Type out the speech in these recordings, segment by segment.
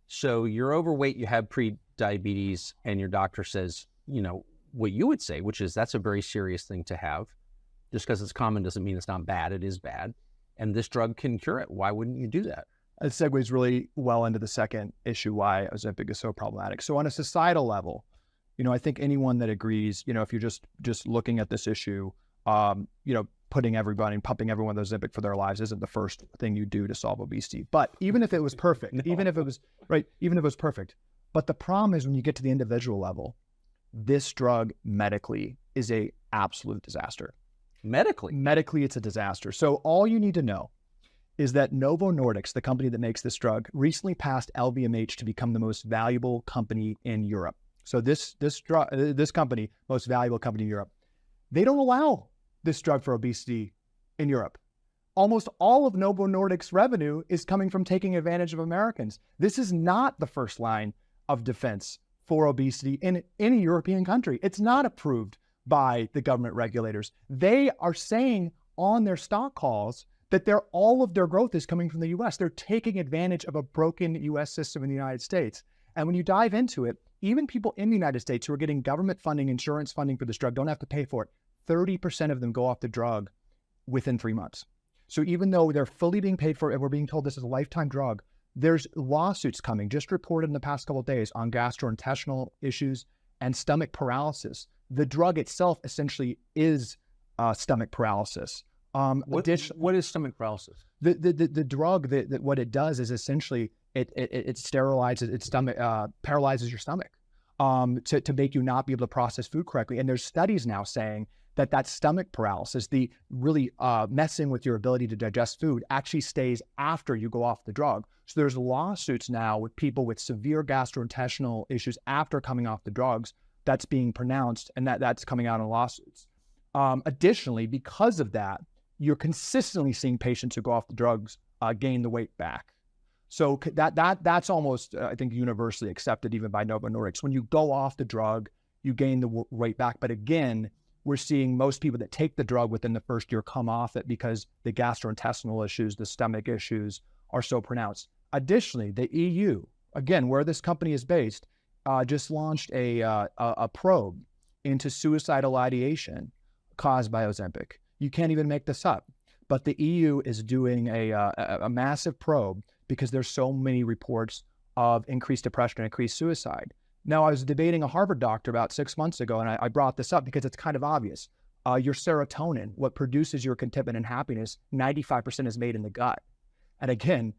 So you're overweight, you have pre-diabetes, and your doctor says, what you would say, which is that's a very serious thing to have. Just because it's common doesn't mean it's not bad. It is bad. And this drug can cure it. Why wouldn't you do that? It segues really well into the second issue, why Ozempic is so problematic. So on a societal level, I think anyone that agrees, if you're just looking at this issue, putting everybody and pumping everyone with Ozempic for their lives isn't the first thing you do to solve obesity. But even if it was perfect, even if it was perfect, but the problem is when you get to the individual level, this drug medically is a absolute disaster. Medically, it's a disaster. So all you need to know is that Novo Nordisk, the company that makes this drug, recently passed LVMH to become the most valuable company in Europe. So this company, most valuable company in Europe, they don't allow this drug for obesity in Europe. Almost all of Novo Nordisk's revenue is coming from taking advantage of Americans. This is not the first line of defense for obesity in any European country. It's not approved by the government regulators. They are saying on their stock calls that all of their growth is coming from the US. They're taking advantage of a broken US system in the United States. And when you dive into it, even people in the United States who are getting government funding, insurance funding for this drug don't have to pay for it. 30% of them go off the drug within 3 months. So even though they're fully being paid for it, and we're being told this is a lifetime drug, there's lawsuits coming, just reported in the past couple of days, on gastrointestinal issues and stomach paralysis. The drug itself essentially is stomach paralysis. What is stomach paralysis? The drug, what it does is essentially it sterilizes its stomach, paralyzes your stomach to make you not be able to process food correctly. And there's studies now saying that stomach paralysis, the really messing with your ability to digest food, actually stays after you go off the drug. So there's lawsuits now with people with severe gastrointestinal issues after coming off the drugs that's being pronounced, and that's coming out in lawsuits. Additionally, because of that, you're consistently seeing patients who go off the drugs gain the weight back. So that's almost, I think, universally accepted even by Novo Nordisk. When you go off the drug, you gain the weight back. But again, we're seeing most people that take the drug within the first year come off it because the gastrointestinal issues, the stomach issues are so pronounced. Additionally, the EU, again, where this company is based, just launched a probe into suicidal ideation caused by Ozempic. You can't even make this up. But the EU is doing a massive probe because there's so many reports of increased depression and increased suicide. Now, I was debating a Harvard doctor about 6 months ago, and I brought this up because it's kind of obvious. Your serotonin, what produces your contentment and happiness, 95% is made in the gut. And again,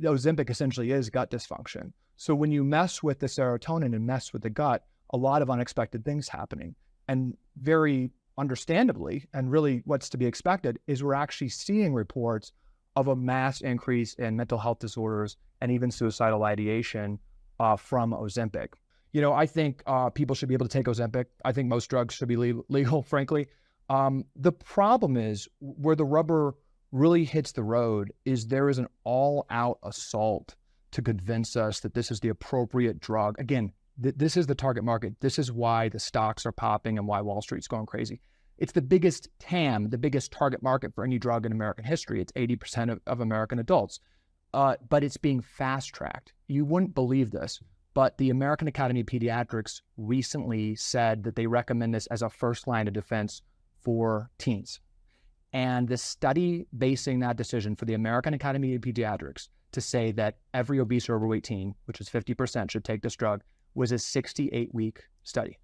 Ozempic essentially is gut dysfunction. So when you mess with the serotonin and mess with the gut, a lot of unexpected things happening. And very understandably, and really what's to be expected, is we're actually seeing reports of a mass increase in mental health disorders and even suicidal ideation from Ozempic. I think people should be able to take Ozempic. I think most drugs should be legal, frankly. The problem is where the rubber really hits the road is there is an all-out assault to convince us that this is the appropriate drug. Again, this is the target market. This is why the stocks are popping and why Wall Street's going crazy. It's the biggest TAM, the biggest target market for any drug in American history. It's 80% of American adults. But it's being fast-tracked. You wouldn't believe this, but the American Academy of Pediatrics recently said that they recommend this as a first line of defense for teens. And the study basing that decision for the American Academy of Pediatrics to say that every obese or overweight teen, which is 50%, should take this drug, was a 68-week study.